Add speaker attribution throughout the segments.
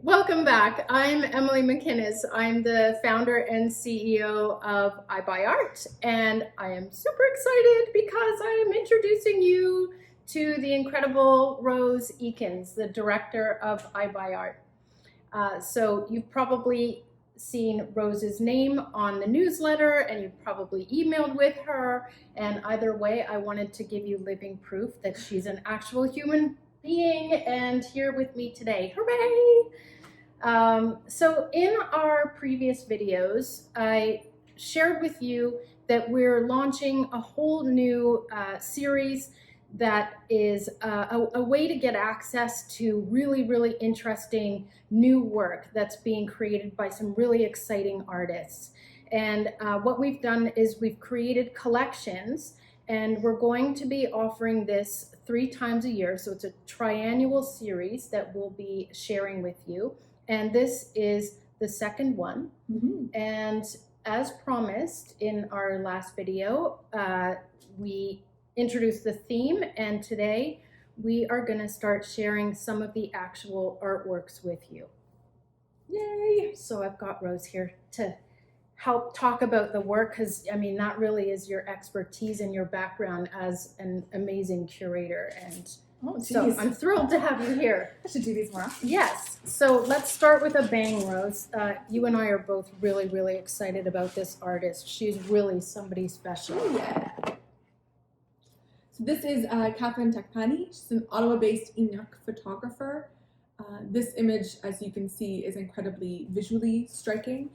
Speaker 1: Welcome back. I'm Emily McInnes. I'm the founder and CEO of I Buy Art, and I am super excited because I am introducing you to the incredible Rose Eakins, the director of I Buy Art. So you've probably seen Rose's name on the newsletter, and you've probably emailed with her, and either way, I wanted to give you living proof that she's an actual human being and here with me today. Hooray! So in our previous videos, I shared with you that we're launching a whole new series that is a way to get access to really interesting new work that's being created by some really exciting artists. And what we've done is we've created collections, and we're going to be offering this 3 times a year. So it's a triannual series that we'll be sharing with you. And this is the second one. And as promised in our last video, we introduced the theme, and today we are going to start sharing some of the actual artworks with you. Yay! So I've got Rose here to help talk about the work, because I mean that really is your expertise and your background as an amazing curator, and so I'm thrilled to have you here.
Speaker 2: I should do these more often.
Speaker 1: Yes. So let's start with a bang, Rose. You and I are both really excited about this artist. She's really somebody special.
Speaker 2: Oh, yeah. So this is Catherine Takpani. She's an Ottawa-based Inuk photographer. This image, as you can see, is incredibly visually striking.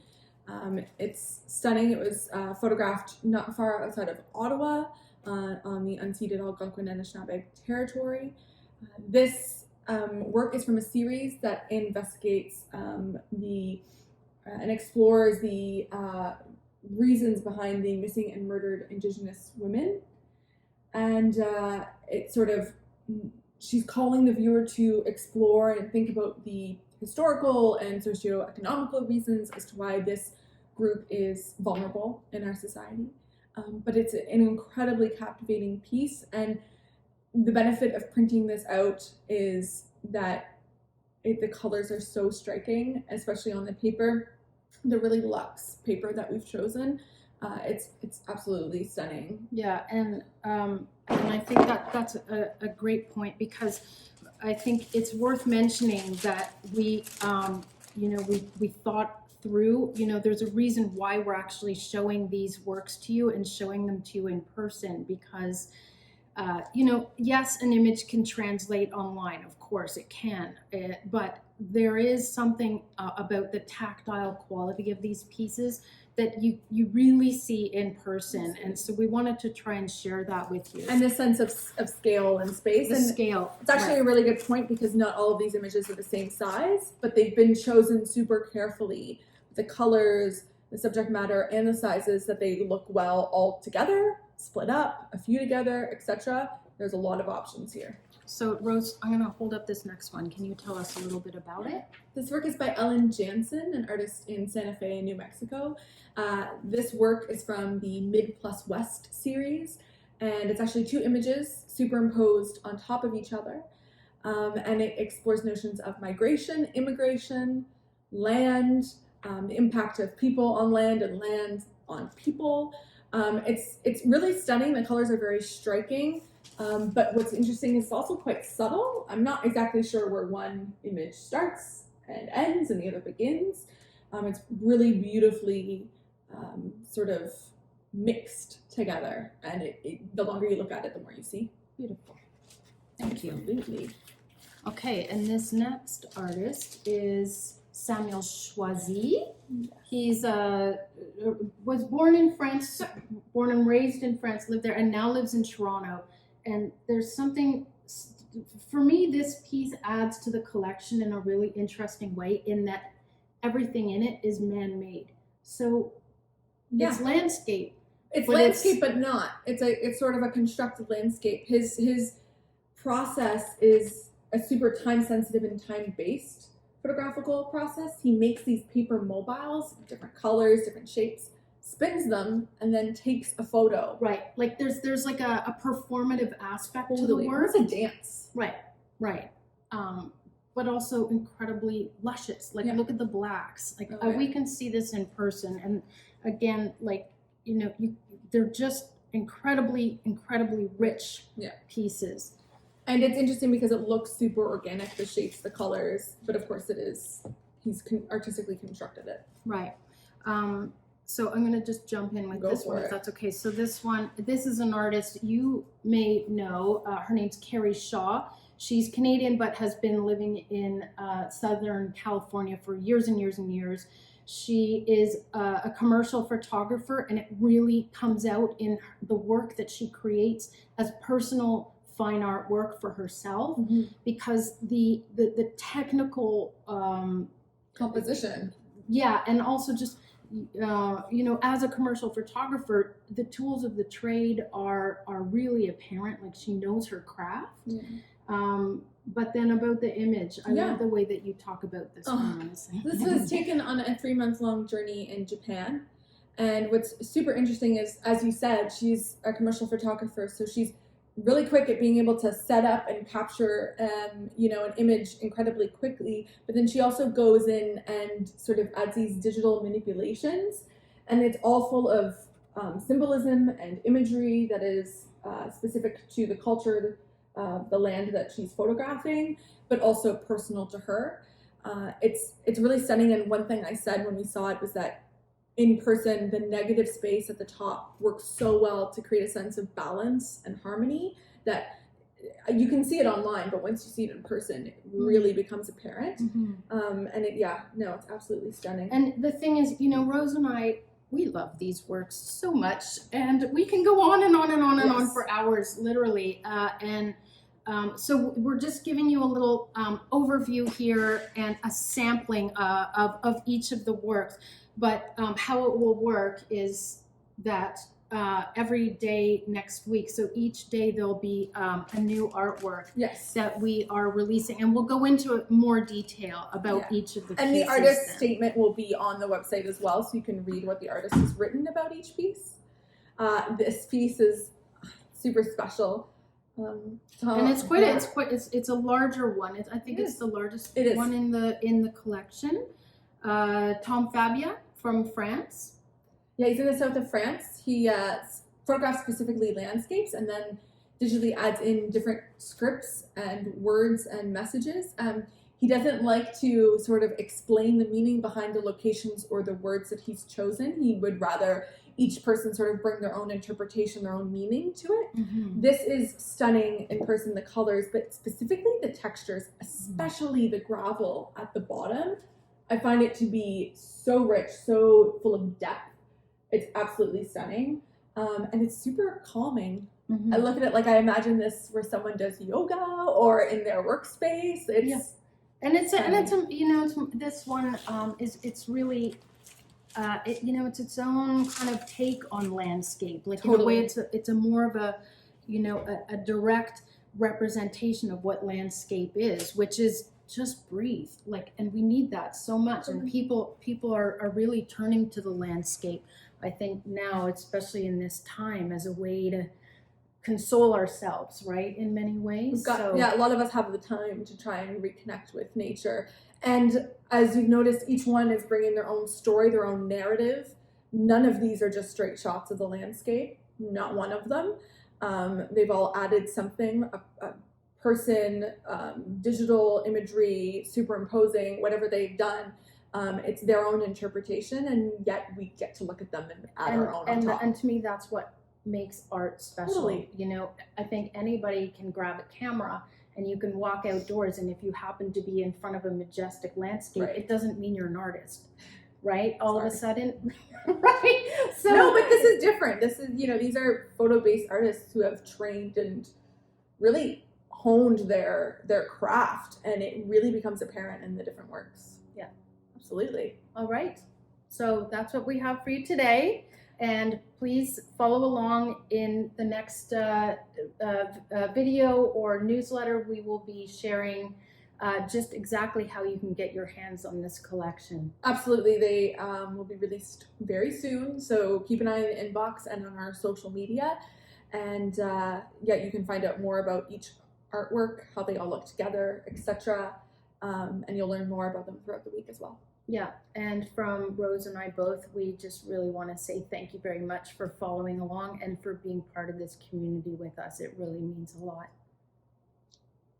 Speaker 2: It's stunning. It was photographed not far outside of Ottawa on the unceded Algonquin and Anishinaabe territory. This work is from a series that investigates and explores the reasons behind the missing and murdered Indigenous women. And it sort of, she's calling the viewer to explore and think about the historical and socioeconomical reasons as to why this group is vulnerable in our society. But it's an incredibly captivating piece, and the benefit of printing this out is that the colors are so striking, especially on the paper, the really luxe paper that we've chosen. It's absolutely stunning.
Speaker 1: Yeah, and I think that's a great point, because I think it's worth mentioning that we thought through, there's a reason why we're actually showing these works to you and showing them to you in person, because yes, an image can translate online, of course it can, but there is something about the tactile quality of these pieces that you really see in person, and so we wanted to try and share that with you.
Speaker 2: And the sense of scale and space.
Speaker 1: The scale.
Speaker 2: It's actually a really good point, because not all of these images are the same size, but they've been chosen super carefully. The colors, the subject matter, and the sizes, that they look well all together, split up, a few together, etc. There's a lot of options here.
Speaker 1: So Rose, I'm going to hold up this next one. Can you tell us a little bit about it?
Speaker 2: This work is by Ellen Jansen, an artist in Santa Fe, New Mexico. This work is from the Mid Plus West series, and it's actually 2 images superimposed on top of each other. And it explores notions of migration, immigration, land, the impact of people on land and land on people. It's really stunning. The colors are very striking. But what's interesting is it's also quite subtle. I'm not exactly sure where one image starts and ends and the other begins. It's really beautifully sort of mixed together, and the longer you look at it, the more you see.
Speaker 1: Beautiful. Thank you.
Speaker 2: Absolutely.
Speaker 1: Okay, and this next artist is Samuel Choisy. He's was born in France, born and raised in France, lived there, and now lives in Toronto. And there's something, for me, this piece adds to the collection in a really interesting way, in that everything in it is man-made. So it's landscape.
Speaker 2: It's landscape, but not. It's sort of a constructed landscape. His process is a super time-sensitive and time-based photographical process. He makes these paper mobiles, different colors, different shapes, spins them, and then takes a photo.
Speaker 1: Right. Like there's like a performative aspect to the work.
Speaker 2: It's a dance.
Speaker 1: Right. but also incredibly luscious. Like
Speaker 2: Yeah.
Speaker 1: look at the blacks. Like
Speaker 2: Oh, yeah.
Speaker 1: we can see this in person, and again, like they're just incredibly rich
Speaker 2: Yeah.
Speaker 1: pieces.
Speaker 2: And it's interesting because it looks super organic, the shapes, the colors, but of course it is. He's artistically constructed it.
Speaker 1: Right. So I'm going to just jump in with
Speaker 2: Go
Speaker 1: this
Speaker 2: for
Speaker 1: one,
Speaker 2: it.
Speaker 1: if that's okay. So this is an artist you may know. Her name's Carrie Shaw. She's Canadian, but has been living in Southern California for years and years and years. She is a commercial photographer, and it really comes out in the work that she creates as personal fine art work for herself, because the technical
Speaker 2: composition.
Speaker 1: Yeah, and also just as a commercial photographer, the tools of the trade are really apparent. Like she knows her craft.
Speaker 2: Yeah.
Speaker 1: But then about the image, I
Speaker 2: Yeah.
Speaker 1: love the way that you talk about this one, honestly.
Speaker 2: This was taken on a 3-month-long journey in Japan. And what's super interesting is, as you said, she's a commercial photographer, so she's really quick at being able to set up and capture an image incredibly quickly, but then she also goes in and sort of adds these digital manipulations, and it's all full of symbolism and imagery that is specific to the culture, the land that she's photographing, but also personal to her. It's really stunning, and one thing I said when we saw it was that in person, the negative space at the top works so well to create a sense of balance and harmony that you can see it online, but once you see it in person, it really becomes apparent. It's absolutely stunning.
Speaker 1: And the thing is, Rose and I, we love these works so much, and we can go on and on and on and on for hours, literally. So we're just giving you a little overview here and a sampling of each of the works. But how it will work is that every day next week, so each day there'll be a new artwork that we are releasing, and we'll go into more detail about each of the pieces.
Speaker 2: And the artist statement will be on the website as well, so you can read what the artist has written about each piece. This piece is super special.
Speaker 1: And it's a larger one. I think it's the largest one in the collection. Tom Fabia from France.
Speaker 2: Yeah, he's in the south of France. He photographs specifically landscapes and then digitally adds in different scripts and words and messages. He doesn't like to sort of explain the meaning behind the locations or the words that he's chosen. He would rather each person sort of bring their own interpretation, their own meaning to it.
Speaker 1: Mm-hmm.
Speaker 2: This is stunning in person, the colors, but specifically the textures, especially the gravel at the bottom. I find it to be so rich, so full of depth. It's absolutely stunning. And it's super calming.
Speaker 1: Mm-hmm.
Speaker 2: I look at it like I imagine this where someone does yoga or in their workspace. This
Speaker 1: one it's really it's its own kind of take on landscape. Like in a way, it's a more of a direct representation of what landscape is, which is just breathe. And we need that so much. And people are really turning to the landscape, I think now, especially in this time, as a way to console ourselves, right? In many ways.
Speaker 2: A lot of us have the time to try and reconnect with nature. And as you've noticed, each one is bringing their own story, their own narrative. None of these are just straight shots of the landscape. Not one of them. They've all added something, a person, digital imagery, superimposing, whatever they've done. It's their own interpretation, and yet we get to look at them and add our own on top.
Speaker 1: And to me, that's what makes art special.
Speaker 2: Totally.
Speaker 1: I think anybody can grab a camera and you can walk outdoors, and if you happen to be in front of a majestic landscape, it doesn't mean you're an artist, right? All of a sudden, right? So
Speaker 2: no, but this is different. This is, these are photo-based artists who have trained and really honed their craft, and it really becomes apparent in the different works.
Speaker 1: Yeah,
Speaker 2: absolutely.
Speaker 1: All right, so that's what we have for you today, and please follow along in the next video or newsletter. We will be sharing just exactly how you can get your hands on this collection.
Speaker 2: Absolutely. They will be released very soon, so keep an eye on the inbox and on our social media, and you can find out more about each artwork, how they all look together, etc. and you'll learn more about them throughout the week as well.
Speaker 1: Yeah, and from Rose and I both, we just really want to say thank you very much for following along and for being part of this community with us. It really means a lot.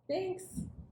Speaker 2: Thanks.